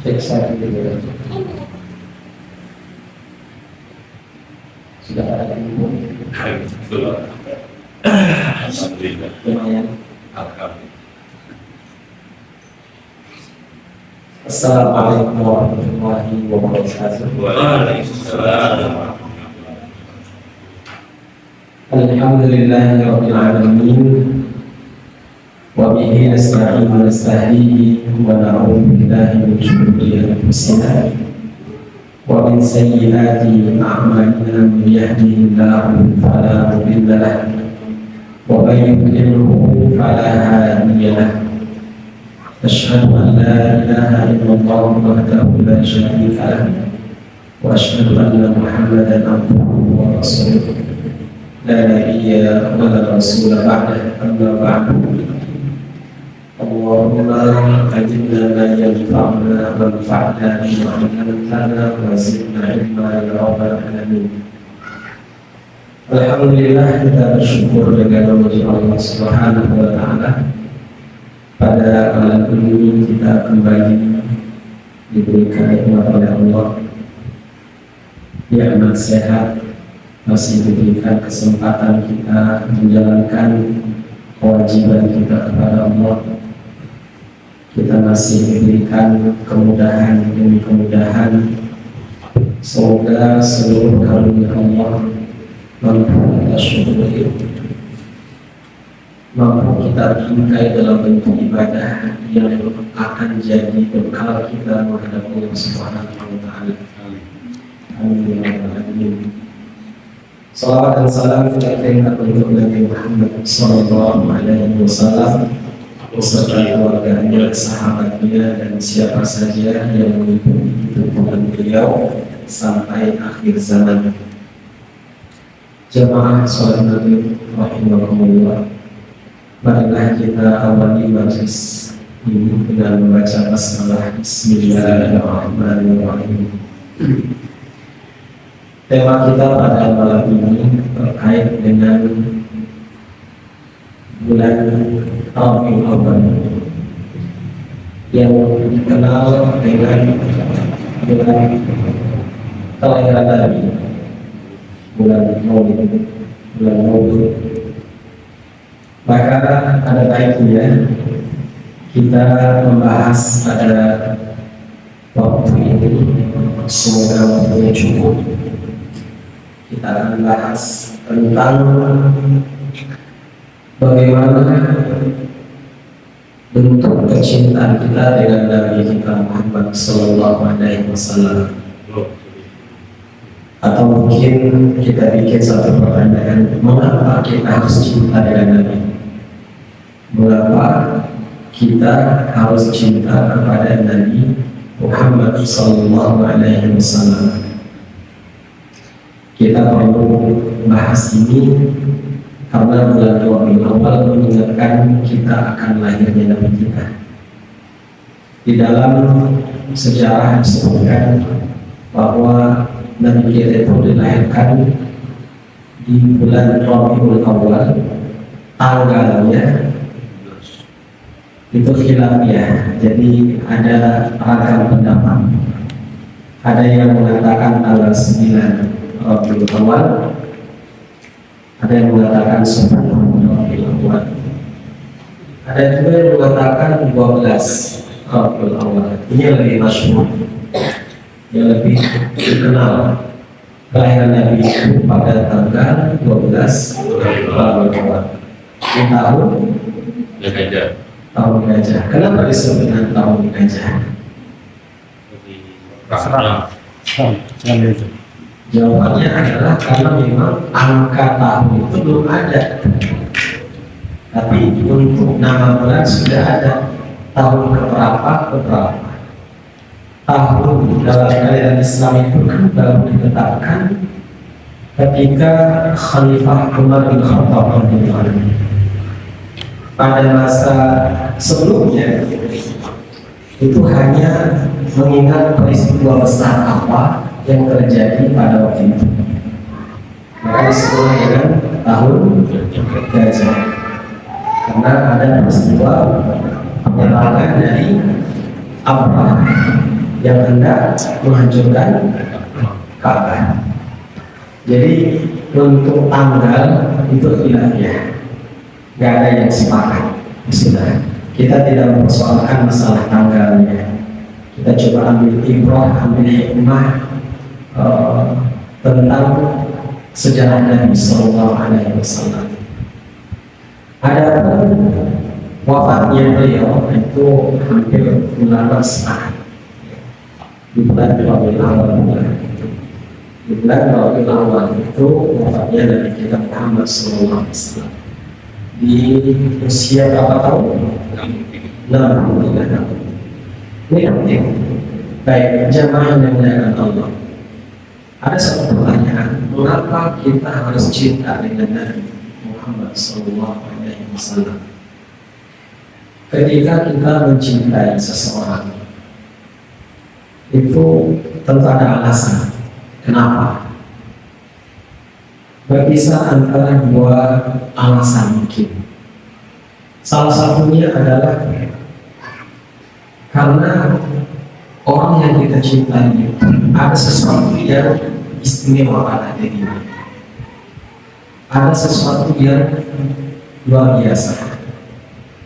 Periksa dulu. Sudah ada ilmu. Alhamdulillah. Lumayan. Alhamdulillah. Assalamualaikum warahmatullahi wabarakatuh. Waalaikumsalam. Alhamdulillahirabbil alamin. Wa bihi nasta'inu wa nastahdihi wa na'udzu billahi min shururi anfusina wa min sayyiati a'malina. Man yahdihillahu fala mudilla lahu wa man yudlilhu fala hadiya lahu. Asyhadu an la ilaha illallah wahdahu la syarika lahu wa asyhadu anna Muhammadan abduhu wa rasuluh. La nabiyya wa la rasula ba'da. Amma ba'du. Allahumma ajibna ma yanfa'una wanfa'na bima 'allamtana wa zidna ilma ya rabbal alamin. Alhamdulillah, kita bersyukur dengan memuji Allah Subhanahu wa taala. Pada malam ini kita kembali diberikan nikmat oleh Allah, nikmat sehat, masih diberikan kesempatan kita menjalankan kewajiban kita kepada Allah. Kita masih diberikan kemudahan demi kemudahan. Semoga seluruh karunia Allah mampu kita syukuri, mampu kita bingkai dalam bentuk ibadah yang akan jadi bekal kita menghadapi Allah Subhanahu wa taala. Amin ya rabbal alamin. Salawat dan salam kita kirimkan untuk Nabi Muhammad sallallahu alaihi wasallam beserta keluarganya, sahabatnya, dan siapa saja yang mengikuti tuntunan beliau sampai akhir zaman. Jamaah sholat Nabi rahimahumullah, marilah kita awali majlis ini dengan membaca basmalah. Bismillahirrahmanirrahim. Tema kita pada malam ini terkait dengan bulan Rabiul Awwal yang dikenal dengan bulan kelahiran Nabi, bulan Maulid, bulan Maulid. Maka ada baiknya kita membahas pada waktu ini, semoga waktunya cukup. Kita akan bahas tentang bagaimana bentuk kecintaan kita dengan Nabi kita Muhammad Sallallahu Alaihi Wasallam. Atau mungkin kita bikin satu pertanyaan, mengapa kita harus cinta dengan Nabi? Mengapa kita harus cinta kepada Nabi Muhammad Sallallahu Alaihi Wasallam? Kita perlu bahas ini karena bulan Rabiul Awwal mengingatkan kita akan lahirnya Nabi kita. Di dalam sejarah disebutkan bahwa Nabi kita itu dilahirkan di bulan Rabiul Awwal, tanggalnya itu khilafiyah, jadi ada ragam pendapat. Ada yang mengatakan tanggal 9 Rabiul Awwal, ada yang mengatakan 10 Rabiul Awwal, ada juga yang mengatakan 12 Rabiul Awwal. Ini yang lebih masyhur, yang lebih dikenal. Kelahiran Nabi itu pada tanggal 12 Rabiul Awwal di tahun gajah. Kenapa disebut dengan tahun gajah? Jawabannya adalah karena memang angka tahun itu belum ada, tapi untuk nama bulan sudah ada. Tahun keberapa. Tahun dalam kalender Islam itu kan baru ditetapkan ketika Khalifah Umar bin Khattab radhiyallahu anhu. Pada masa sebelumnya itu hanya mengingat peristiwa besar apa yang terjadi pada waktu itu. Maka disebut dengan tahun gajah, karena ada peristiwa penyerangan dari Abrah yang hendak menghancurkan Ka'bah. Jadi untuk tanggal itu khilafiyah, nggak ada yang sepakat. Sudah, kita tidak mempersoalkan masalah tanggalnya. Kita coba ambil ibrah, ambil hikmah tentang sejarah Nabi Sallallahu Alaihi Wasallam. Adapun wafatnya beliau itu hampir bulan Maret, di bulan Rabiul Awal. Di bulan Rabiul Awal itu wafatnya Nabi kita Muhammad Sallallahu Alaihi Wasallam di usia berapa tahun? 63 tahun. Ini penting. Baik, jamaah yang dimuliakan Allah. Ada satu pertanyaan, mengapa kita harus cinta dengan Nabi Muhammad Sallallahu Alaihi Wasallam? Ketika kita mencintai seseorang, itu tentu ada alasan. Kenapa? Berkisar antara dua alasan mungkin. Salah satunya adalah karena orang yang kita cintai ada sesuatu yang istimewa pada dirinya, ada sesuatu yang luar biasa,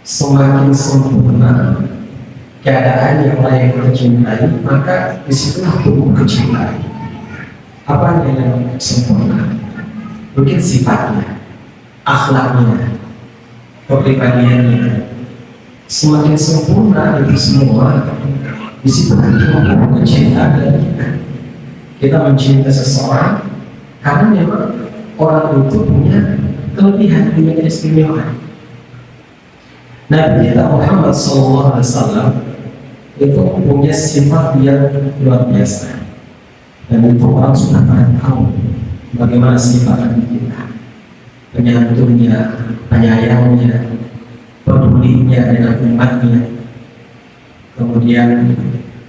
semakin sempurna keadaan yang lain kita cintai, maka disitulah tumbuh kecintaan. Apa yang sempurna? Mungkin sifatnya, akhlaknya, kepribadiannya. Semakin sempurna itu semua, disitulah tumbuh kecintaan dari kita. Kita mencintai seseorang karena memang orang itu punya kelebihan, punya keistimewaan. Nabi kita Muhammad SAW itu punya sifat yang luar biasa, dan itu orang sudah pada tahu bagaimana sifat Nabi kita, penyantunya, penyayangnya, pedulinya dengan umatnya, kemudian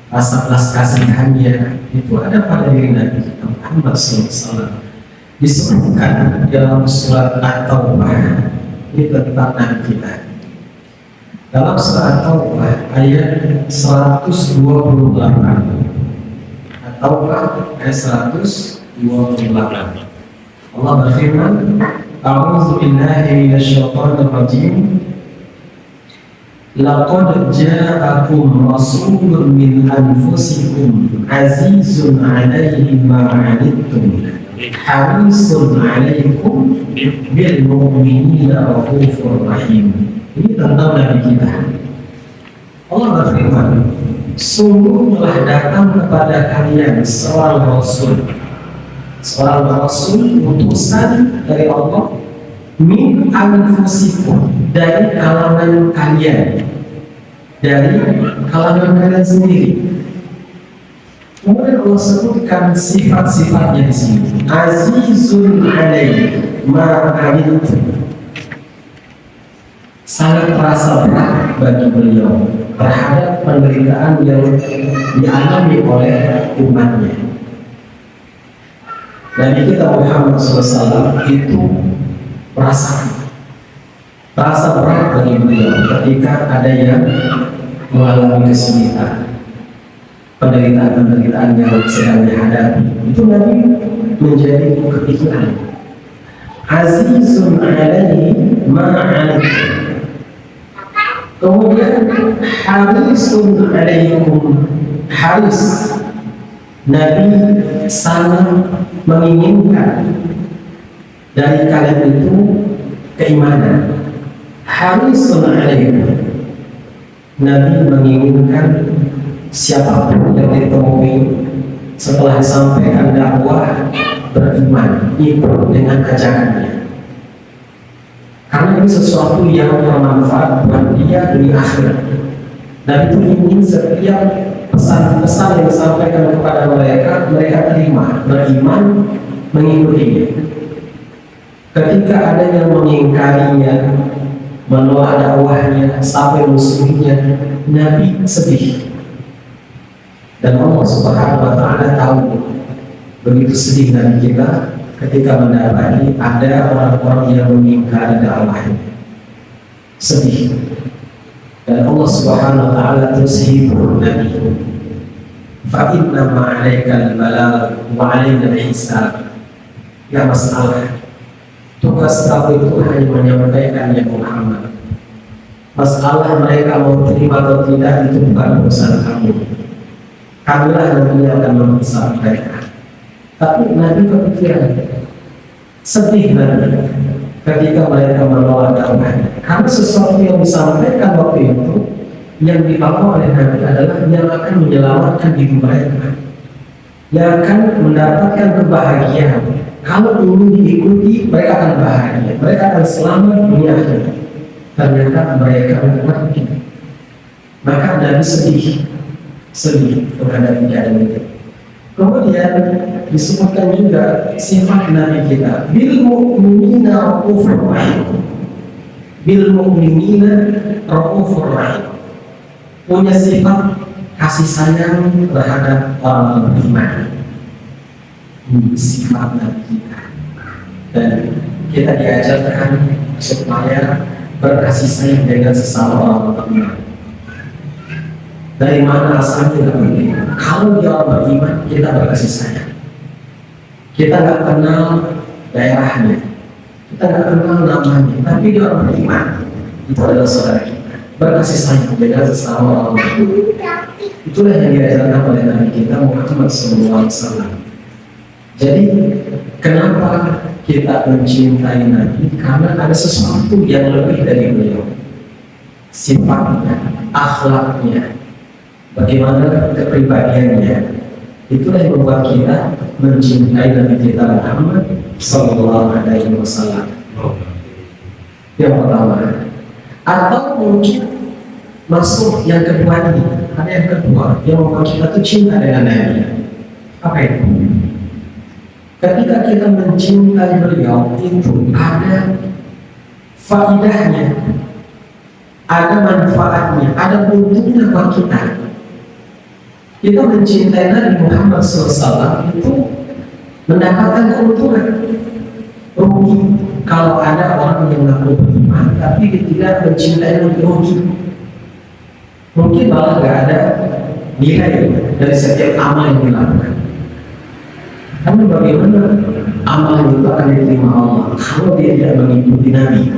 rasa belas kasihannya itu ada pada diri Nabi kita Muhammad SAW. Disebutkan dalam surat At-Taubah ini tentang Nabi kita. Dalam surat At-Taubah ayat 128, At-Taubah ayat 128, Allah berfirman, A'udzu billahi minasyaitonir rajim. Laqad ja'akum rasulun min anfusikum azizun 'alaihi ma 'anittum harisun 'alaikum bil mu'minina raufur rahim. Ini tentang Nabi kita. Allah berfirman, sungguh telah datang kepada kalian seorang rasul utusan dari Allah, min anfusikum, dari kalangan kalian, sendiri. Kemudian Allah sebutkan sifat-sifatnya di sini. Azizun alaihi ma 'anittum, sangat terasa berat bagi beliau terhadap penderitaan yang dialami oleh umatnya. Nabi kita Muhammad SAW itu merasa berat bagi beliau ketika ada yang mengalami kesulitan, penderitaan yang sedang dihadapi. Itu Nabi menjadi kepikiran. Azizun alaihi ma 'anittum. Kemudian harisun alaikum, haris, Nabi sangat menginginkan dari kalian itu keimanan. Harisun alaikum, Nabi menginginkan siapapun yang ditemui setelah sampaikan dakwah beriman, ikut dengan ajarannya. Karena ini sesuatu yang bermanfaat buat dia di akhirat. Dan itu ingin setiap pesan-pesan yang disampaikan kepada mereka terima, beriman, mengikutinya. Ketika ada yang mengingkarinya, menolak dakwahnya, sampai musuhnya, Nabi sedih. Dan Allah Subhanahu wa Ta'ala tahu begitu sedih Nabi kita ketika mendapati ada orang-orang yang mengingkari dakwahnya. Sedih. Dan Allah Subhanahu wa Ta'ala terus hibur Nabi. fa inna ma'alaikal balagh wa 'alaina al-hisab. Ya masalah. Tugas kamu itu hanya menyampaikan ya Muhammad. Masalah mereka mau terima atau tidak itu bukan urusan kamu. Kamilah nanti akan memeriksa mereka. Tapi Nabi kepikiran, sedih Nabi ketika mereka menolak dakwah. Karena sesuatu yang disampaikan waktu itu yang dibawa oleh Nabi adalah yang akan menyelamatkan diri mereka, yang akan mendapatkan kebahagiaan. Kalau ini diikuti, mereka akan bahagia, mereka akan selamat dunia akhirat. Ternyata mereka mengerti. Maka Nabi sedih terhadap kejadian itu. Kemudian disebutkan juga sifat Nabi kita, bil mu'minina raufur rahim. Bil mu'minina raufur rahim. Punya sifat kasih sayang terhadap orang beriman. Sifat Nabi kita. Dan kita diajarkan supaya berkasih sayang dengan sesama orang beriman. Dari mana asalnya kita? Kalau dia orang beriman, kita berkasih sayang. Kita nggak kenal daerahnya, kita nggak kenal namanya, tapi dia orang beriman. Itu adalah saudara kita. Berkasih sayang dengan sesama orang beriman. Itulah yang diajarkan oleh Nabi kita Muhammad SAW. Jadi kenapa kita mencintai Nabi? Karena ada sesuatu yang lebih dari beliau. Sifatnya, akhlaknya, bagaimana kepribadiannya, itulah yang membuat kita mencintai Nabi kita Muhammad Sallallahu Alaihi Wasallam. Yang pertama, atau mungkin masuk yang kedua ini, ada yang kedua yang membuat kita tuh cinta dengan Nabi. Apa itu? Ketika kita mencintai beliau itu ada faedahnya, ada manfaatnya, ada untungnya buat kita. Kita mencintai Nabi Muhammad SAW itu mendapatkan keuntungan. Rugi kalau ada orang yang mengaku beriman tapi dia tidak mencintai Nabi, rugi. Mungkin malah nggak ada nilai dari setiap amal yang dilakukan. Namun bagaimana amal itu akan diterima Allah kalau dia tidak mengikuti Nabi?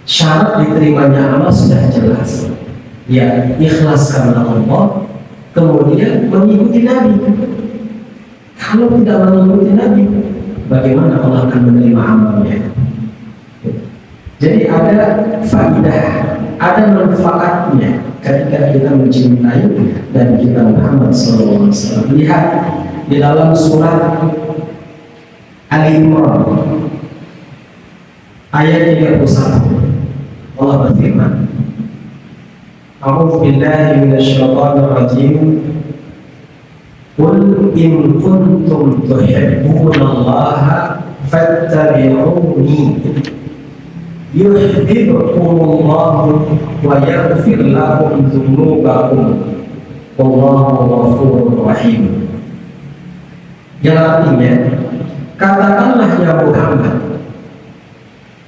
Syarat diterimanya amal sudah jelas. Ya, ikhlas karena Allah, kemudian mengikuti Nabi. Kalau tidak mengikuti Nabi, bagaimana Allah akan menerima amalnya? Jadi ada faedah, ada manfaatnya ketika kita mencintai dan kita Muhammad SAW. Lihat di dalam surat Ali Imran ayat 31, Allah berfirman, A'udzu billahi minasyaitonir rajim. Qul in kuntum tuhibbunallaha fattabi'uni yuhibbukumullahu wa yaghfir lakum dzunubakum wallahu ghafurur rahim. Yang artinya, katakanlah ya Muhammad.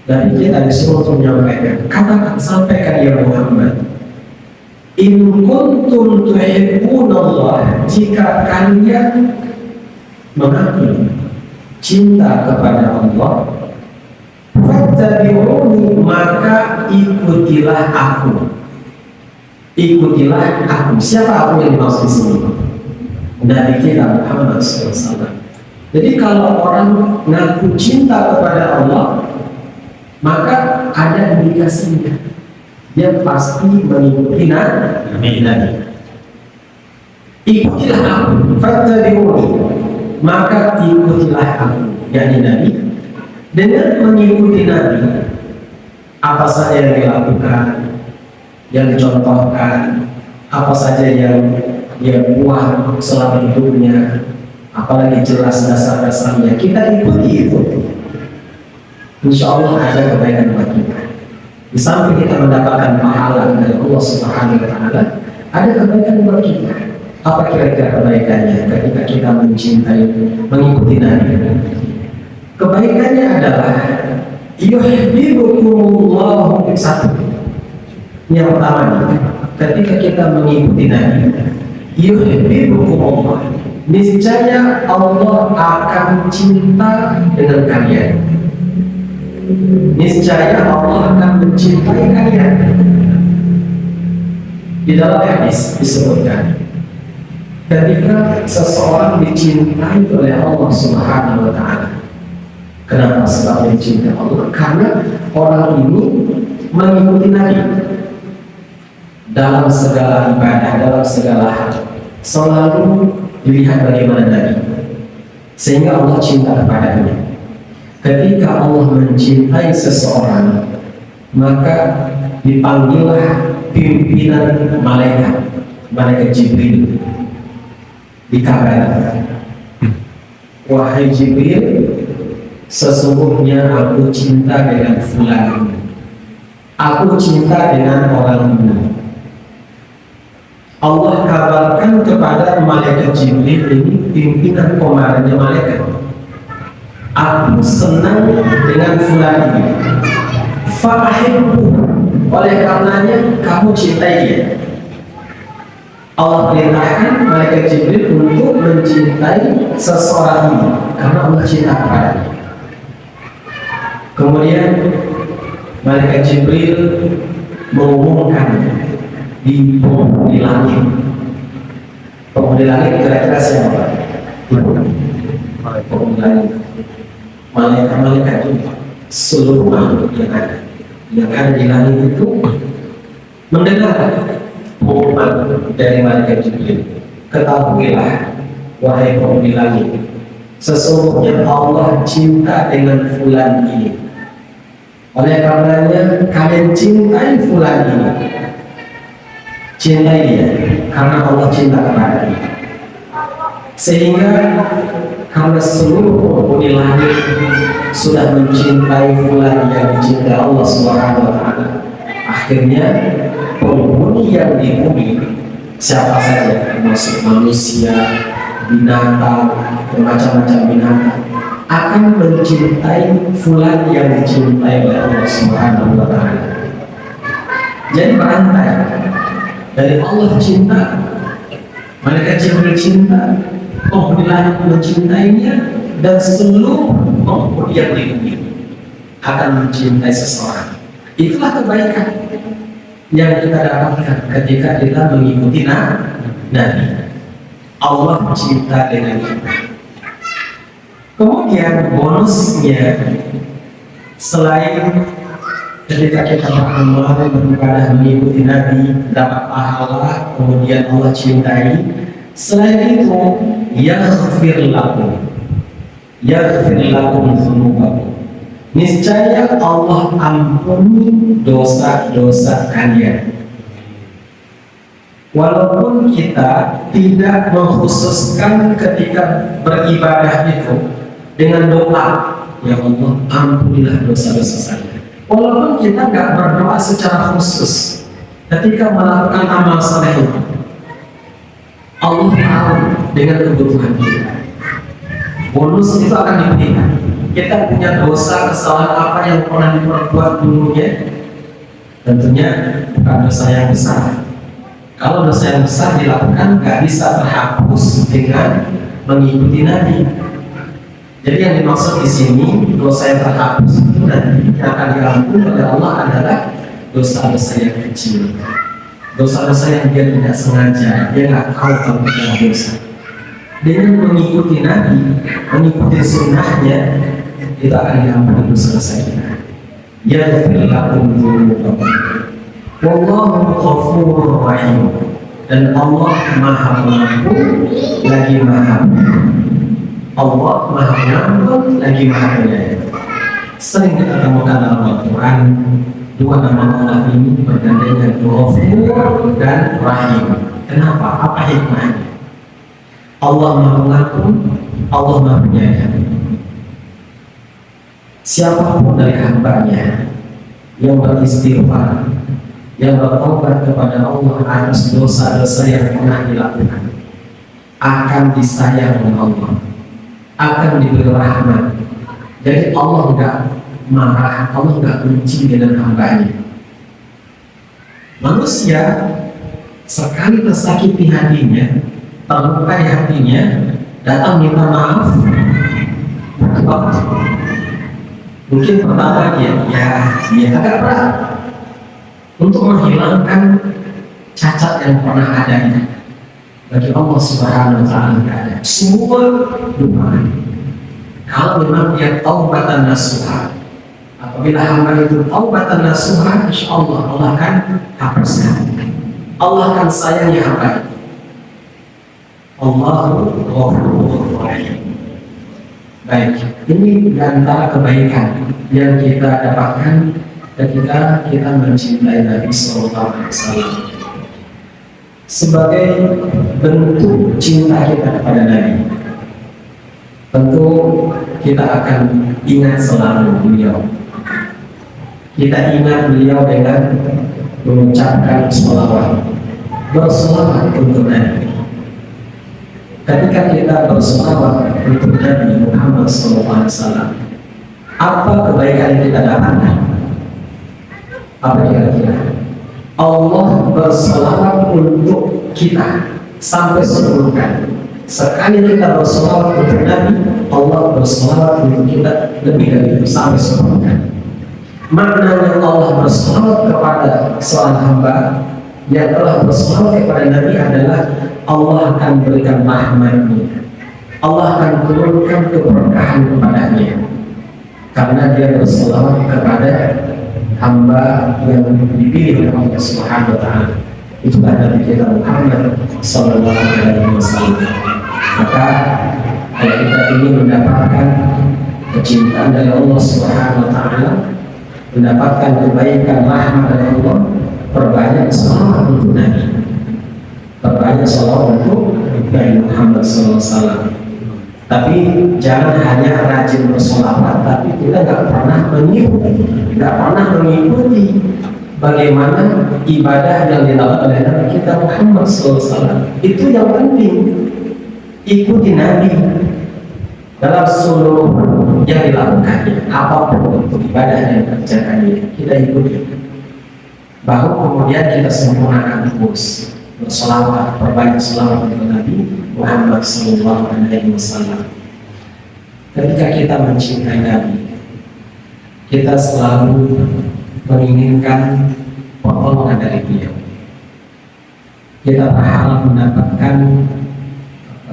Dari kita disuruh untuk menyampaikan, katakan, sampaikan ya Muhammad, in kuntum tuhibbunallah, jika kalian mengaku cinta kepada Allah, fattabi'uni, maka ikutilah aku. Ikutilah aku. Siapa aku yang dimaksud di sini? Nabi kita Muhammad SAW. Jadi kalau orang ngaku cinta kepada Allah, maka ada indikasinya. Dia pasti mengikuti Nabi. Ikutilah aku, fattabi'uni, maka ikutilah aku, yakni Nabi. Dengan mengikuti Nabi, apa saja yang dilakukan, yang dicontohkan, apa saja yang dia buat selama hidupnya, apalagi jelas dasar-dasarnya, kita ikuti itu. Insya Allah ada kebaikan buat kita. Di samping kita mendapatkan pahala dari Allah Subhanahu Wa Taala, ada kebaikan buat kita. Apa kira-kira kebaikannya ketika kita mencintai, mengikuti Nabi? Kebaikannya adalah yuhibbukumullah. Satu, yang pertama, ketika kita mengikuti Nabi, yuhibbukumullah, niscaya Allah akan cinta dengan kalian. Niscaya Allah akan mencintai kalian. Di dalam hadis disebutkan, ketika seseorang dicintai oleh Allah Subhanahu wa Ta'ala. Kenapa sebab dicintai Allah? Karena orang ini mengikuti Nabi dalam segala ibadah, dalam segala hal, selalu dilihat bagaimana Nabi, sehingga Allah cinta kepadanya. Ketika Allah mencintai seseorang, maka dipanggillah pimpinan malaikat Jibril, dikabari, wahai Jibril, sesungguhnya aku cinta dengan fulan, aku cinta dengan orang ini. Allah kabarkan kepada malaikat Jibril ini, pimpinan komandannya malaikat, aku senang dengan fulan ini, fa'ahibbu, oleh karenanya kamu cintai dia. Allah perintahkan malaikat Jibril untuk mencintai seseorang ini karena Allah cinta kepadanya. Kemudian malaikat Jibril mengumumkan di langit. Penghuni langit kira-kira siapa? Penghuni langit, malaikat itu seluruh makhluk yang ada di langit itu mendengar pengumuman dari malaikat Jibril. Ketahuilah wahai penghuni langit, sesungguhnya Allah cinta dengan fulan ini. Oleh karenanya kalian cintai fulan ini, cintai dia karena Allah cinta kepadanya. Sehingga karena seluruh penghuni langit sudah mencintai fulan yang dicintai Allah Subhanahu wa Ta'ala, akhirnya penghuni yang di bumi, siapa saja, termasuk manusia, binatang, macam-macam binatang, akan mencintai fulan yang dicintai oleh Allah Subhanahu wa Ta'ala. Jadi berantai dari Allah cinta, malaikat Jibril cinta, penghuni langit mencintainya, dan seluruh penghuni yang di bumi akan mencintai seseorang. Itulah kebaikan yang kita dapatkan ketika kita mengikuti Nabi. Allah cinta dengan kita. Kemudian bonusnya, selain ketika kita beramal, beribadah, mengikuti Nabi, dapat pahala, kemudian Allah cintai. Selain itu, yaghfir lakum dzunubakum, niscaya Allah ampuni dosa-dosa kalian. Walaupun kita tidak mengkhususkan ketika beribadah itu dengan doa, ya Allah ampunilah dosa-dosa saya. Walaupun kita nggak berdoa secara khusus ketika melakukan amal saleh itu, Allah tahu dengan kebutuhan kita. Bonus itu akan diberikan. Kita punya dosa, kesalahan apa yang pernah diperbuat dulunya, tentunya bukan dosa yang besar. Kalau dosa yang besar dilakukan, nggak bisa terhapus dengan mengikuti Nabi. Jadi yang dimaksud di sini dosa yang terhapus itu nanti yang akan diampuni oleh Allah adalah dosa-dosa yang kecil, dosa-dosa yang dia tidak sengaja, dia nggak tahu kalau dia dosa. Dengan mengikuti Nabi, mengikuti sunnahnya, itu akan diampuni dosa-dosa kita. Yaghfir lakum dzunubakum, wallahu ghafurur rahim, dan Allah Maha Pengampun lagi Maha Penyayang. Allah Maha Pengampun lagi Maha Penyayang. Sering kita temukan dalam Al-Quran dua nama Allah ini bergandengan, Ghafur dan Rahim. Kenapa? Apa hikmahnya? Allah Maha Pengampun, Allah Maha Penyayang. Siapapun dari hambanya yang beristighfar, yang bertobat kepada Allah atas dosa-dosa yang pernah dilakukan, akan disayang oleh Allah, akan diberi rahmat. Jadi Allah enggak marah, Allah enggak benci dengan hambanya. Manusia sekali tersakiti hatinya, terlukai hatinya, datang minta maaf, waktu mungkin pertama dia agak berat untuk menghilangkan cacat yang pernah adanya. Bagi Allah Subhanahu wa Ta'ala ada semua doa. Kalau memang dia taubatan nasuha, apabila hamba itu taubatan nasuha, insya Allah Allah akan hapuskan. Allah akan sayangi hamba. Allahu Ghafurur Rahim. Baik, ini di antara kebaikan yang kita dapatkan ketika kita mencintai Nabi Sallallahu Alaihi Wasallam. Sebagai bentuk cinta kita kepada Nabi, tentu kita akan ingat selalu beliau. Kita ingat beliau dengan mengucapkan sholawat, bersolawat untuk Nabi. Ketika kita bersolawat untuk Nabi Muhammad SAW, apa kebaikan yang kita dapatkan? Apa kira-kira? Allah bersolawat untuk kita sampai 10 kali. Sekali kita bersolawat untuk Nabi, Allah bersolawat untuk kita lebih dari itu sampai 10 kali. Maknanya Allah bersolawat kepada seorang hamba yang telah bersolawat kepada Nabi adalah Allah akan berikan rahmat-Nya, Allah akan turunkan keberkahan kepadanya karena dia bersolawat kepada hamba yang dipilih oleh Allah Subhanahu wa Ta'ala. Itulah Nabi kita Muhammad Sallallahu Alaihi Wasallam. Maka kalau kita ingin mendapatkan kecintaan dari Allah Subhanahu wa Ta'ala, mendapatkan kebaikan rahmat dari Allah, perbanyak salawat untuk Nabi, perbanyak salawat untuk Nabi Muhammad Sallallahu Alaihi Wasallam. Tapi jangan hanya rajin bersolawat, tapi kita nggak pernah mengikuti bagaimana ibadah yang dilakukan oleh Nabi kita Muhammad SAW. Itu yang penting, ikuti Nabi dalam seluruh yang dilakukannya, apapun untuk ibadah yang dikerjakannya, kita ikuti. Baru kemudian kita sempurnakan terus bersolawat, perbanyak selawat untuk Nabi Muhammad Sallallahu Alaihi Wasallam. Ketika kita mencintai Nabi, kita selalu menginginkan pertolongan dari beliau. Kita berharap mendapatkan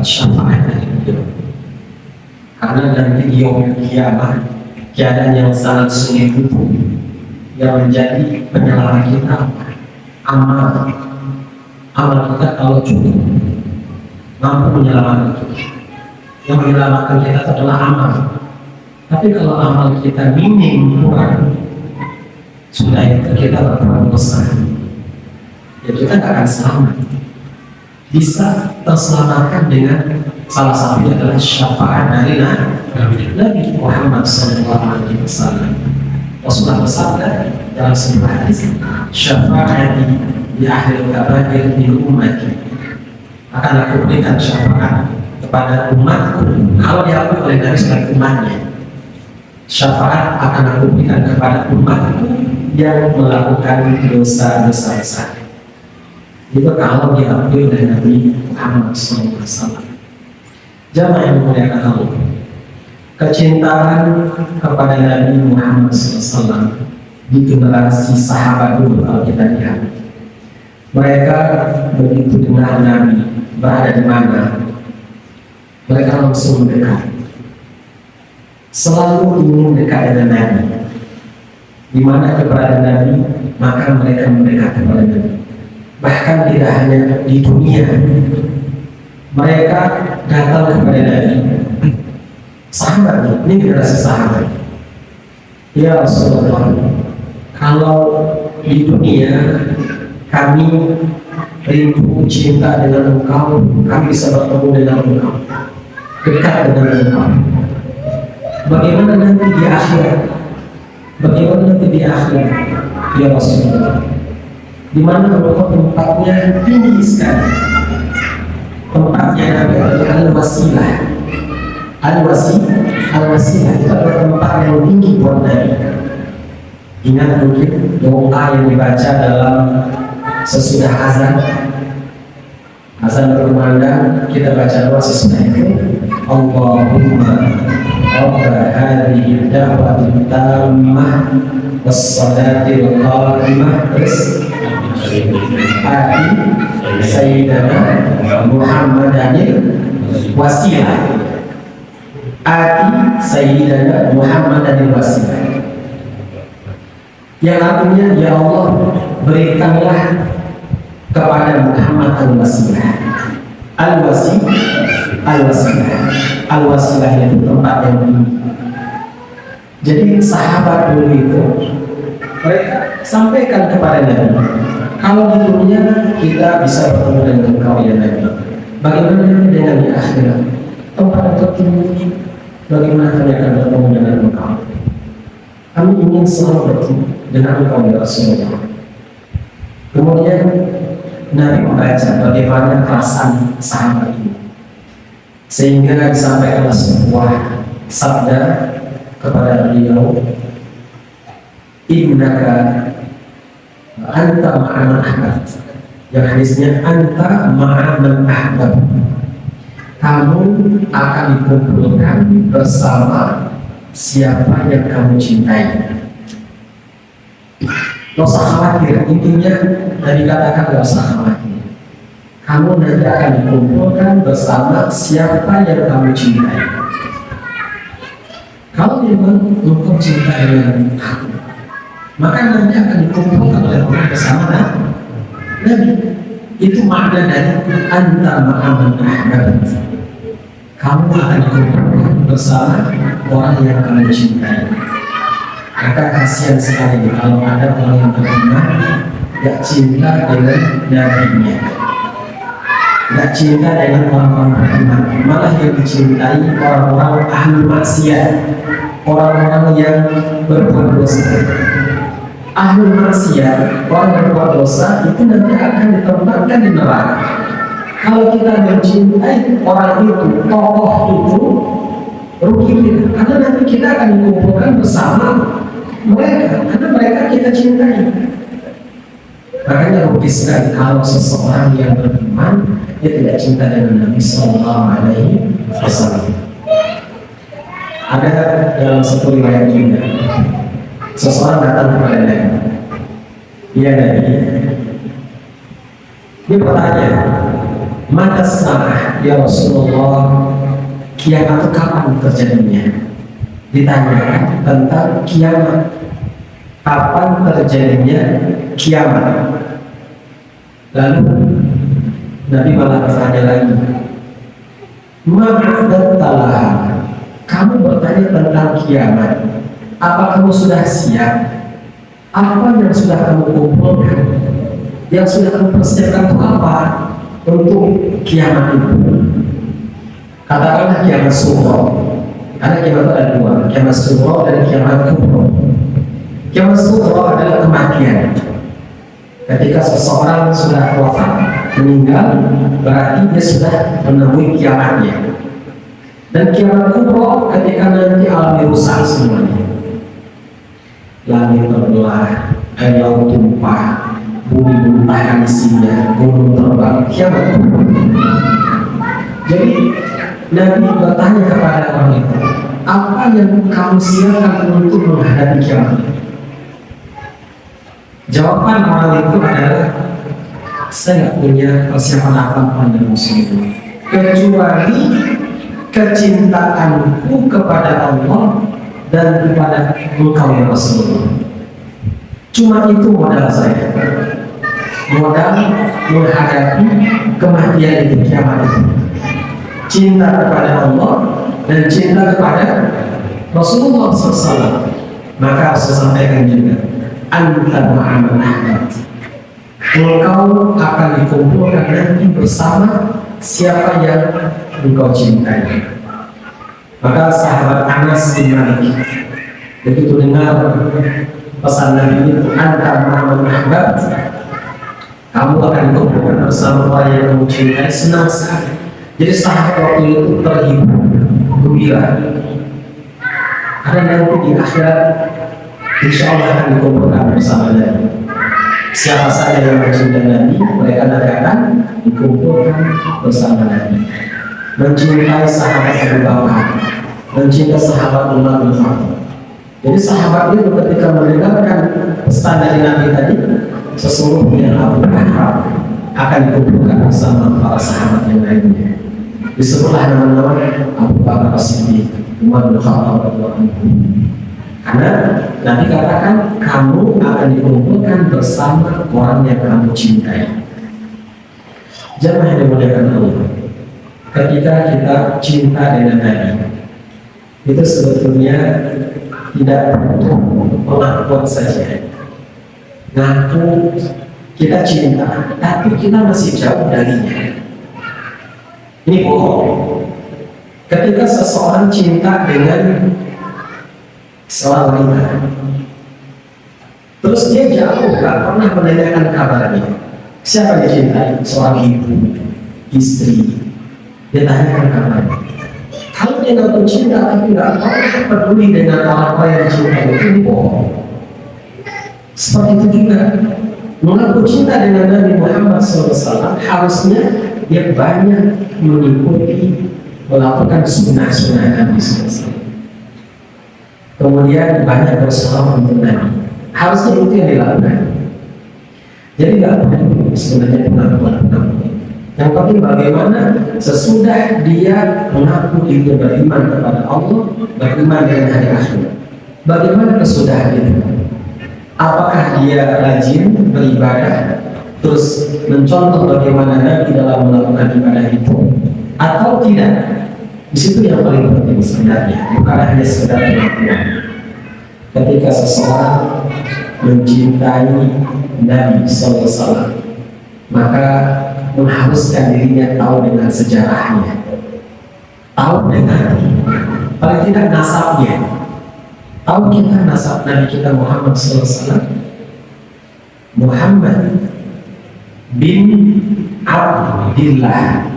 syafaat dari beliau. Karena nanti di yaumul kiamat, keadaan yang sangat sulit itu yang menjadi penyelamat kita amal kita kalau cukup mampu menyelamatkan kita. Yang menyelamatkan kita adalah amal. Tapi kalau amal kita minim, kurang, sudah itu kita berbuat dosa, ya kita tidak akan selamat. Bisa terselamatkan dengan salah satunya adalah syafaat dari Nabi Muhammad SAW. Rasulullah bersabda dalam sebuah hadis, syafaati di akhir kabair min ummati, akan aku berikan syafaat kepada umatku kalau diakui oleh Nabi sebagai umatnya. Syafaat akan aku berikan kepada umatku yang melakukan dosa-dosa besar. Itu kalau diakui oleh Nabi Muhammad SAW. Jamaah yang dimuliakan Allah, kecintaan kepada Nabi Muhammad SAW di generasi sahabat dulu, kalau kita lihat, mereka begitu dengar Nabi berada di mana, mereka langsung mendekat, selalu ingin dekat dengan Nabi. Di mana keberadaan Nabi, maka mereka mendekat kepada Nabi. Bahkan tidak hanya di dunia, mereka datang kepada Nabi. Sahabat, ini generasi sahabat. Ya Rasulullah, kalau di dunia kami rindu cinta dengan Engkau, kami bisa bertemu dengan Engkau, dekat dengan Engkau. Bagaimana nanti di akhirat? Bagaimana nanti di akhirat? Ya Rasulullah, di mana Engkau tempatnya tinggi sekali. Tempatnya Nabi adalah al-wasilah. Al-wasilah itu adalah tempat yang tinggi buat Nabi. Ingat mungkin doa yang dibaca dalam sesudah azan, Azan berkumandang, kita baca doa sesudah itu. Allahumma Rabba hadhihi da'wati tammah was-salatil qa'imah terus ati sayyidina Muhammadanil wasilah. Ati sayyidina Muhammadanil wasilah. Yang artinya, ya Allah, berikanlah kepada Muhammad al-wasilah. Al-wasilah itu tempat yang tinggi. Jadi sahabat dulu itu mereka sampaikan kepada Nabi, kalau di dunia kita bisa bertemu dengan engkau ya Nabi, bagaimana dengan di akhirat, tempat tertinggi, bagaimana kami akan bertemu dengan engkau? Kami ingin selalu bertemu dengan engkau ya Rasulullah. Kemudian Nabi membaca bagaimana perasaan sahabat ini, sehingga disampaikan sebuah sabda kepada beliau, innaka anta ma'aman ahbab, yang hadisnya anta ma'aman ahbab, kamu akan dikumpulkan bersama siapa yang kamu cintai. Gak usah khawatir, intinya Nabi katakan gak usah khawatir, kamu nanti akan dikumpulkan bersama siapa yang kamu cintai. Kalau memang engkau cinta dengan aku, maka nanti akan dikumpulkan oleh Allah bersama Nabi. Itu makna dari anta ma'aman ahbab, kamu akan dikumpulkan bersama orang yang kamu cintai. Maka kasihan sekali kalau ada orang yang beriman gak cinta dengan nabinya, gak cinta dengan orang-orang beriman, malah yang dicintai orang-orang ahli maksiat, orang-orang yang berbuat dosa. Ahli maksiat, orang berbuat dosa itu nanti akan ditempatkan di neraka. Kalau kita mencintai orang itu, tokoh itu, rugi kita, karena nanti kita akan dikumpulkan bersama mereka, karena mereka kita cintai. Makanya rugi sekali kalau seseorang yang beriman dia tidak cinta dengan Nabi Sallallahu Alaihi Wasallam. Ada dalam satu riwayat juga, seseorang datang kepada Nabi, ya Nabi, dia bertanya, mata sa'ah ya Rasulullah, kiamat itu kapan terjadinya? Ditanyakan tentang kiamat, kapan terjadinya kiamat. Lalu Nabi malah bertanya lagi, ma'adatalaha, kamu bertanya tentang kiamat, apa kamu sudah siap? Apa yang sudah kamu kumpulkan? Yang sudah kamu persiapkan itu apa untuk kiamat itu? Katakanlah kiamat sughra, karena kiamat ada dua, kiamat sughra dan kiamat kubra. Kiamat sughra adalah kematian. Ketika seseorang sudah wafat, meninggal, berarti dia sudah menemui kiamatnya. Dan kiamat kubra ketika nanti alam dirusak semuanya, langit terbelah, air laut tumpah, bumi muntahkan isinya, gunung terbang, kiamat kubra. Jadi Nabi bertanya kepada orang itu, apa yang kamu siapkan untuk menghadapi kiamat? Jawaban orang itu adalah, saya tidak punya persiapan apa-apa dalam muslim, kecuali kecintaanku kepada Allah dan kepada engkau ya Rasulullah. Cuma itu modal saya, modal menghadapi kematian itu, kiamat itu. Cinta kepada Allah dan cinta kepada Rasulullah SAW. Maka saya sampaikan juga, anta ma'aman ahbab, engkau akan dikumpulkan nanti bersama siapa yang engkau cintai. Maka sahabat Anas bin Malik begitu dengar pesan Nabi itu, anta ma'aman ahbab, kamu akan dikumpulkan bersama orang yang kamu cintai, senang sekali. Jadi sahabat waktu itu terhibur, gembira, karena nanti di akhirat insya Allah akan dikumpulkan bersama Nabi. Siapa saja yang mencintai Nabi, mereka nanti akan dikumpulkan bersama Nabi. Mencintai sahabat Abu Bakar, mencintai sahabat Umar bin Khattab. Jadi sahabat itu ketika mendengarkan pesan dari Nabi tadi, sesungguhnya Abu Bakar akan dikumpulkan bersama para sahabat yang lainnya. Disebutlah nama-nama Abu Bakar As-Siddiq, Umar bin Khattab, karena Nabi katakan kamu akan dikumpulkan bersama orang yang kamu cintai. Jamaah yang dimuliakan Allah, ketika kita cinta dengan Nabi, itu sebetulnya tidak untuk pengakuan saja. Ngaku kita cinta, tapi kita masih jauh darinya. Ini bohong. Ketika seseorang cinta dengan seorang wanita, terus dia jauh, gak pernah menanyakan kabarnya. Siapa yang dicintai? Seorang ibu, istri. Dia tanyakan kabarnya. Kalau dia nggak cinta tapi nggak pernah peduli dengan apa yang dicintai, itu bohong. Seperti itu juga mengaku cinta dengan Nabi Muhammad SAW, harusnya dia banyak mengikuti, melakukan sunnah-sunnah Nabi SAW. Kemudian banyak bersolat untuk Nabi. Harusnya itu yang dilakukan. Jadi nggak perlu sebenarnya pengakuan. Yang penting bagaimana sesudah dia mengaku dia beriman kepada Allah, beriman dengan hari akhir. Bagaimana kesudahan itu? Apakah dia rajin beribadah, terus mencontoh bagaimana Nabi dalam melakukan ibadah itu, atau tidak? Di situ yang paling penting sebenarnya, bukan hanya sekedar pengakuan. Ketika seseorang mencintai Nabi SAW, maka mengharuskan dirinya tahu dengan sejarahnya, tahu dengan paling tidak nasabnya. Tahu kita nasab Nabi kita Muhammad SAW, Muhammad bin Abdillah.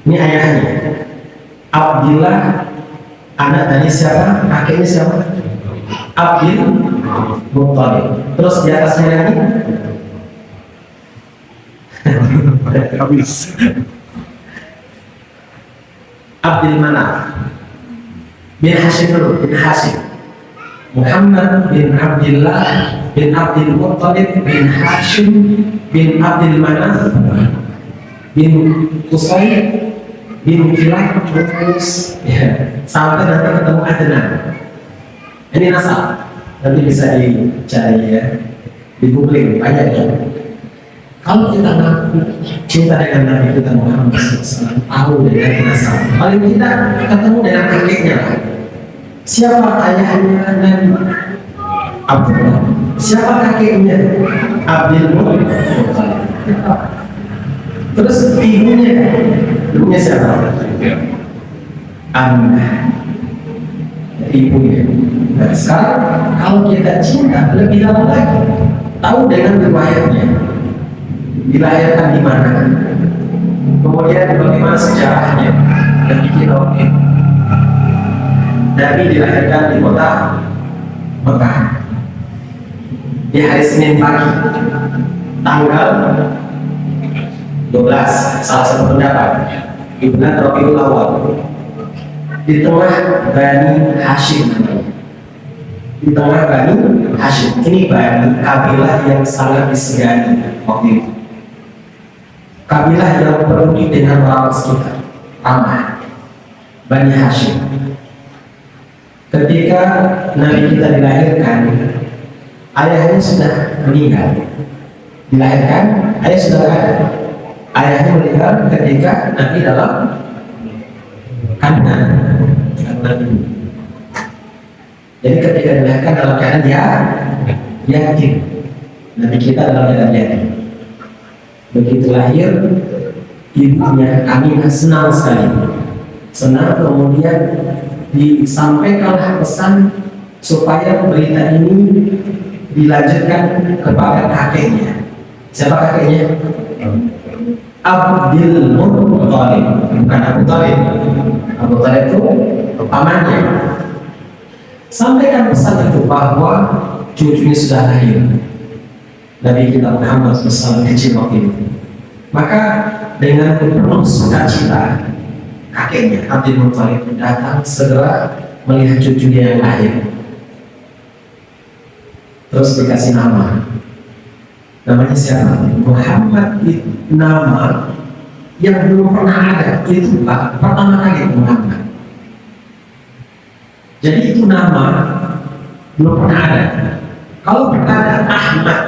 Ini ayahnya. Abdillah anak dari siapa? Kakeknya siapa? Abdul Muttalib. Terus di atasnya lagi Habis. Abdul Manaf bin Hashim dulu, bin Hashim. Muhammad bin Abdullah bin Abdul Muttalib bin Hashim bin Abdul Manaf bin Qusay bin Kilab terus ya, sampai nanti ketemu Adnan. Ini nasab, nanti bisa dicari ya, di googling banyak ya. Kalau kita ngaku cinta dengan Nabi kita Muhammad SAW, tahu dengan nasab, paling kita ketemu dengan kakeknya. Siapa ayahnya Nabi? Abdullah. Siapa kakeknya? Abdul Muttalib. Terus ibunya siapa? Aminah. Ibunya. Nah, sekarang kalau kita cinta lebih dalam lagi, tahu dengan riwayatnya, dilahirkan di mana, kemudian bagaimana sejarahnya, dan kita oke. Nabi dilahirkan di kota Mekah di hari Senin pagi, tanggal 12, salah satu pendapat di bulan Rabiul Awal, di tengah Bani Hashim. Di tengah Bani Hashim, ini Bani kabilah yang sangat disegani waktu itu, kabilah yang peduli dengan orang sekitar, ramah. Bani Hashim. Ketika Nabi kita dilahirkan, ayahnya sudah meninggal. Dilahirkan, ayah sudah ada. Ayahnya meninggal ketika Nabi dalam kandungan. Jadi ketika dilahirkan dalam keadaan dia yatim. Nabi kita dalam keadaan yatim. Begitu lahir, ibunya Aminah senang sekali. Senang, kemudian disampaikanlah pesan supaya berita ini dilanjutkan kepada kakeknya. Siapa kakeknya? Abdul Muttalib, bukan Abu Talib. Abu Talib itu pamannya. Sampaikan pesan itu bahwa cucunya sudah lahir. Nabi kita Muhammad SAW kecil waktu itu. Maka dengan penuh sukacita kakeknya Abdul Muthalib datang segera melihat cucunya yang lahir. Terus dikasih nama. Namanya siapa? Muhammad. Itu nama yang belum pernah ada. Itu Pak, pertama kali Muhammad. Jadi itu nama belum pernah ada. Kalau pernah ada Ahmad,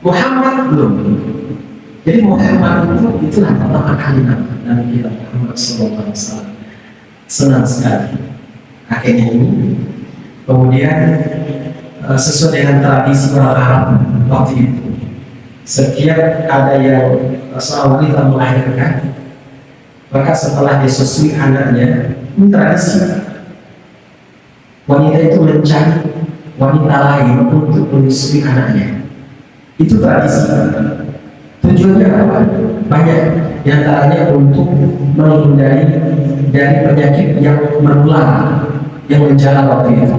Muhammad belum. Jadi Muhammad itulah pertama kali nama Nabi kita Muhammad SAW. Senang sekali kakeknya ini. Kemudian sesuai dengan tradisi orang Arab waktu itu, setiap ada yang seorang wanita melahirkan, maka setelah disusui anaknya, ini tradisi, wanita itu mencari wanita lain untuk menyusui anaknya. Itu tradisi. Tujuannya apa? Banyak. Di antaranya untuk menghindari dari penyakit yang menular, yang menjala waktu itu.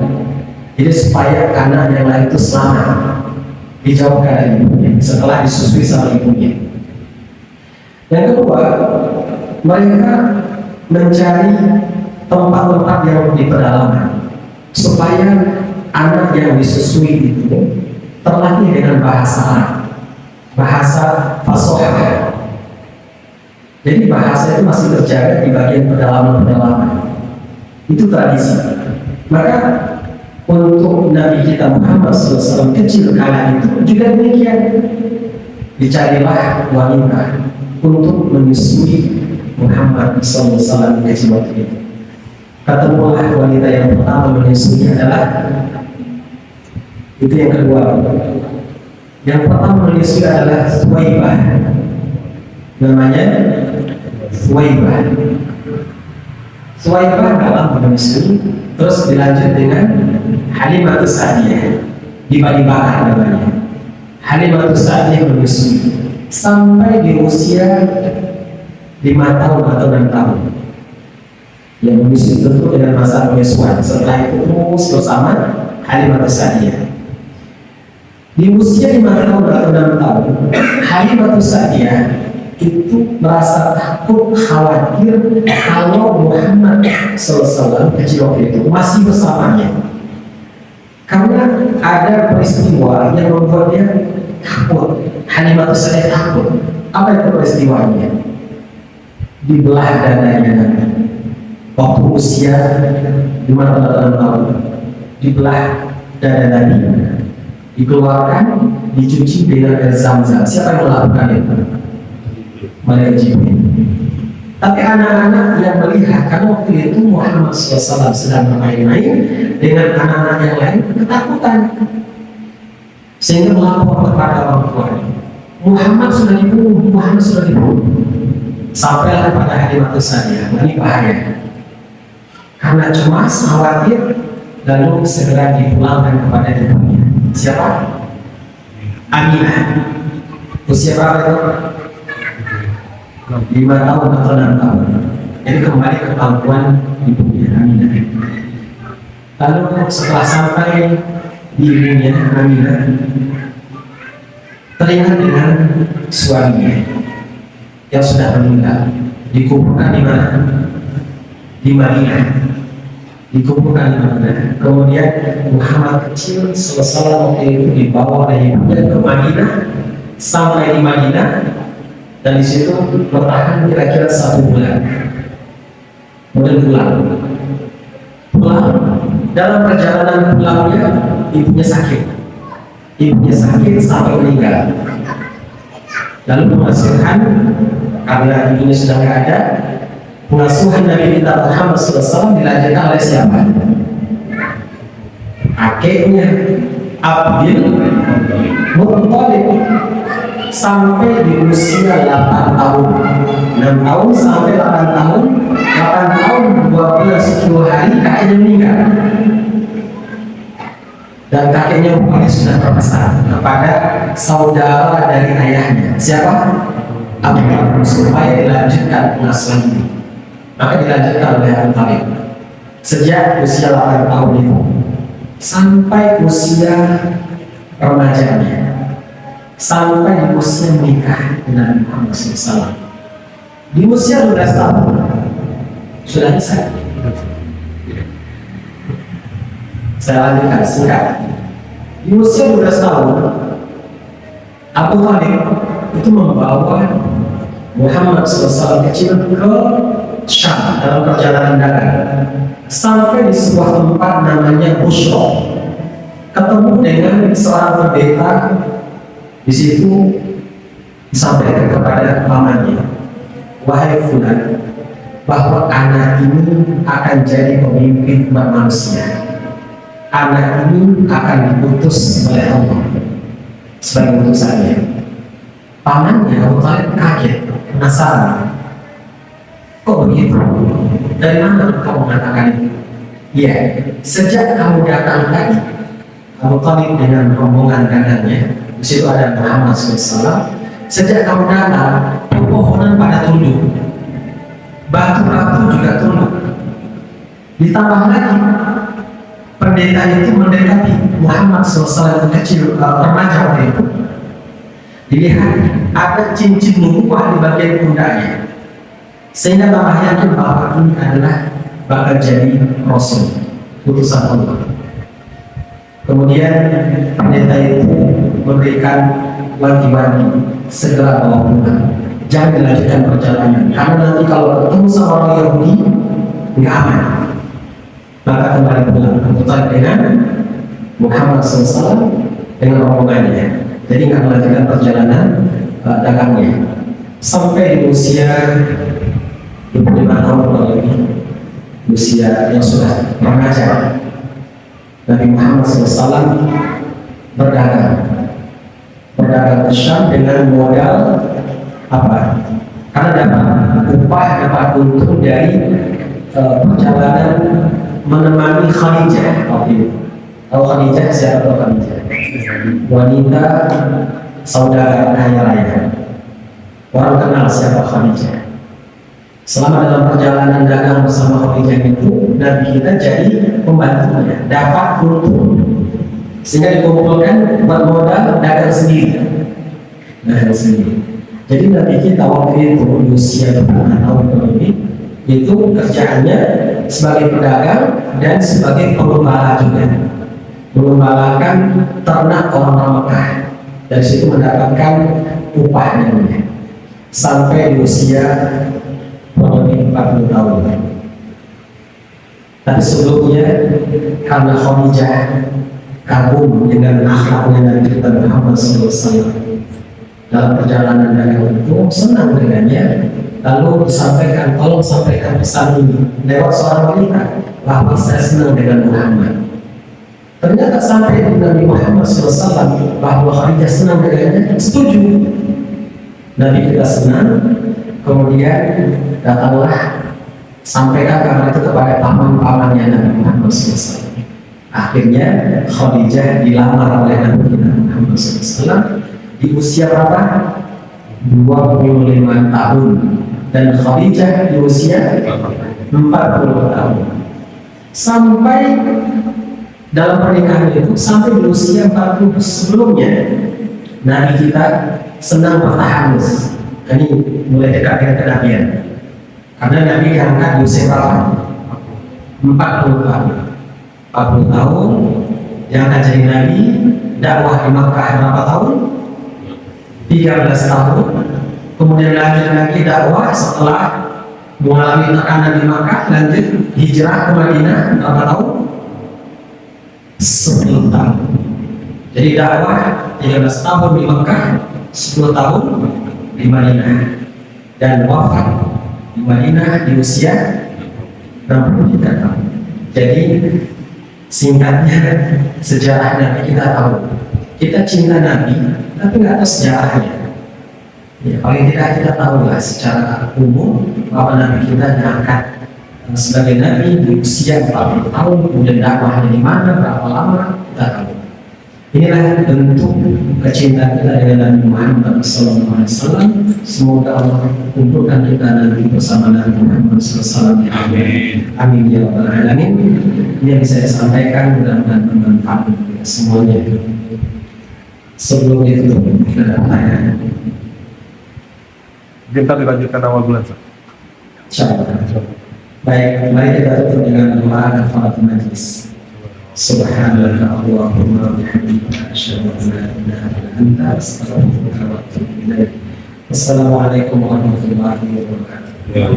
Jadi supaya anak yang lain itu selamat, dijauhkan dari ibunya setelah disusui sama ibunya. Yang kedua, mereka mencari tempat-tempat yang di pedalaman supaya anak yang disusui itu terlatih dengan bahasa Arab, bahasa fasohah. Jadi bahasa itu masih terjaga di bagian pedalaman-pedalaman. Itu tradisi. Maka untuk Nabi kita Muhammad SAW kecil kala itu juga demikian. Dicarilah wanita untuk menyusui Muhammad SAW kecil waktu itu. Ketemulah wanita yang pertama menyusui adalah, itu yang kedua. Yang pertama menyusui adalah Suwaibah. Namanya Suwaibah. Suwaibah dalam menyusui, terus dilanjut dengan Halimatus Sa'diyah, dibagi-bagi namanya. Halimatus Sa'diyah menyusui sampai di usia 5 tahun atau 6 tahun. Yang menyusui tentu dengan masa penyesuaian. Setelah itu terus bersama Halimatus Sa'diyah. Di usia 5 tahun atau 6 tahun, Halimatus Sa'diyah itu merasa takut, khawatir kalau Muhammad SAW kecil waktu itu masih bersamanya, karena ada peristiwa yang membuat dia takut. Halimatus Sa'diyah takut. Apa itu peristiwanya? Dibelah dadanya waktu usia 5 tahun, dibelah dada Nabi, dikeluarkan, dicuci dengan air Zam-Zam. Siapa yang melakukan itu? Malaikat Jibril. Tapi anak-anak yang melihat, karena waktu itu Muhammad SAW sedang bermain-main dengan anak-anak yang lain, ketakutan, sehingga melapor kepada orang tua, Muhammad sudah dibunuh, Muhammad sudah dibunuh. Sampailah kepada Halimatus Sa'diyah, ini bahaya. Karena cemas, khawatir, lalu segera dipulangkan kepada ibunya. Siapa? Aminah. Usia berapa itu? 5 tahun atau 6 tahun. Jadi kembali ke kemampuan ibunya Aminah. Lalu setelah sampai di ibunya Aminah, teringat dengan suaminya yang sudah meninggal, dikuburkan di mana? Di Madinah. Dikuburkan di Madinah. Kemudian Muhammad kecil selesai waktu itu dibawa oleh ibunya ke Madinah, sampai di Madinah. Dan di situ bertahan kira-kira 1 bulan. Kemudian pulang. Dalam perjalanan pulangnya, ibunya sakit. Ibunya sakit sampai meninggal. Lalu pengasuhan, karena ibunya sudah tidak ada, pengasuhan Nabi kita Muhammad SAW dilanjutkan oleh siapa? Kakeknya Abdul Muthalib. Sampai di usia 8 tahun, 6 tahun sampai 8 tahun, 8 tahun 2 bulan 10 hari kakeknya meninggal. Dan kakeknya rupanya sudah berpesan kepada saudara dari ayahnya, siapa? Abu Talib, supaya dilanjutkan pengasuhan ini. Maka dilanjutkan oleh Abu Talib sejak usia 8 tahun itu sampai usia remajanya. sampai di usia menikah dengan Muhammad SAW. Di usia 12 tahun sudah bisa. Saya lanjutkan singkat. Di usia 12 tahun, Abu Thalib itu membawa Muhammad SAW kecil ke Syam dalam perjalanan dagang. Sampai di sebuah tempat namanya Bushra, ketemu dengan seorang pendeta. Di situ disampaikan kepada pamannya, wahai fulan, bahwa anak ini akan jadi pemimpin umat manusia. Anak ini akan diputus oleh Allah sebagai utusannya. Pamannya Abu Thalib kaget, penasaran. Kok begitu? Dari mana kamu mengatakan itu? Iya, sejak kamu datang tadi, Abu Thalib dengan rombongan dagangnya, di situ ada Muhammad SAW. Sejak kamu datang, pepohonan pada tunduk, batu-batu juga tunduk. Ditambah lagi, pendeta itu mendekati Muhammad SAW yang kecil, remaja waktu itu. Dilihat ada cincin nubuah di bagian pundaknya, sehingga tambah yakin bahwa ini adalah bakal jadi Rasul, utusan Allah. Kemudian pendeta itu memberikan wanti-wanti, segera bawa pulang, jangan dilanjutkan perjalanan, karena nanti kalau ketemu sama orang Yahudi nggak aman. Maka kembali pulang Abu Thalib dengan Muhammad SAW dengan rombongannya. Jadi nggak melanjutkan perjalanan dagangnya sampai di usia 25 tahun kurang lebih, usia yang sudah remaja. Nabi Muhammad SAW berdagang ke Syam dengan modal apa? Karena dapat upah, dapat untung dari perjalanan menemani Khadijah waktu itu. Tahu Khadijah siapa? Tahu Khadijah? Wanita saudara kaya raya. Orang kenal siapa Khadijah. Selama dalam perjalanan dagang bersama Khadijah itu, Nabi kita jadi pembantunya, dapat untung, sehingga dikumpulkan buat modal dagang sendiri. Jadi Nabi kita waktu itu usia 20 tahun lebih, itu kerjaannya sebagai pedagang dan sebagai pengembala juga, mengembalakan ternak orang Mekah. Dari situ mendapatkan upahnya sampai di usia lebih 40 tahun. Tapi sebelumnya karena Khadijah kagum dengan akhlaknya Nabi kita Muhammad SAW, dalam perjalanan dagang itu senang dengannya, lalu disampaikan, tolong sampaikan pesan ini lewat seorang wanita bahwa saya senang dengan Muhammad. Ternyata sampai Nabi Muhammad SAW bahwa Khadijah senang dengannya, setuju. Nabi kita senang. Kemudian datanglah sampaikan kabar itu kepada paman-pamannya Nabi Muhammad SAW. Akhirnya Khadijah dilamar oleh Nabi Muhammad SAW di usia berapa? 25 tahun, dan Khadijah di usia 40 tahun. Sampai dalam pernikahan itu sampai di usia 40 sebelumnya Nabi kita senang bertahanus. Ini mulai dekat dengan kenabian, karena Nabi diangkat di usia berapa? 40 tahun. 40 tahun diangkat jadi Nabi, dakwah di Makkah berapa tahun? 13 tahun. Kemudian lanjut lagi dakwah setelah mengalami tekanan di Makkah, lanjut hijrah ke Madinah berapa tahun? 10 tahun. Jadi dakwah 13 tahun di Makkah, 10 tahun di Madinah, dan wafat di Madinah di usia 63 tahun. Jadi singkatnya sejarah Nabi kita tahu. Kita cinta Nabi, tapi nggak tahu sejarahnya. Ya, paling tidak kita tahu lah secara umum bahwa Nabi kita diangkat sebagai Nabi di usia 40 tahun, kemudian dakwahnya di mana, berapa lama, kita tahu. Inilah bentuk kecintaan kita dengan Nabi Muhammad SAW. Semoga Allah kumpulkan kita nanti bersama Nabi Muhammad SAW. Amin. Amin ya rabbal alamin. Ini yang bisa saya sampaikan, mudah-mudahan bermanfaat untuk semuanya. Sebelum itu kita ada pertanyaan. Kita dilanjutkan awal bulan. Insyaallah. Baik, mari kita tutup dengan doa kafaratul majlis. Subhanaka Allahumma wa bihamdika asyhadu an la ilaha illa anta astaghfiruka wa atubu ilaik. Wassalamualaikum warahmatullahi wabarakatuh. Ya,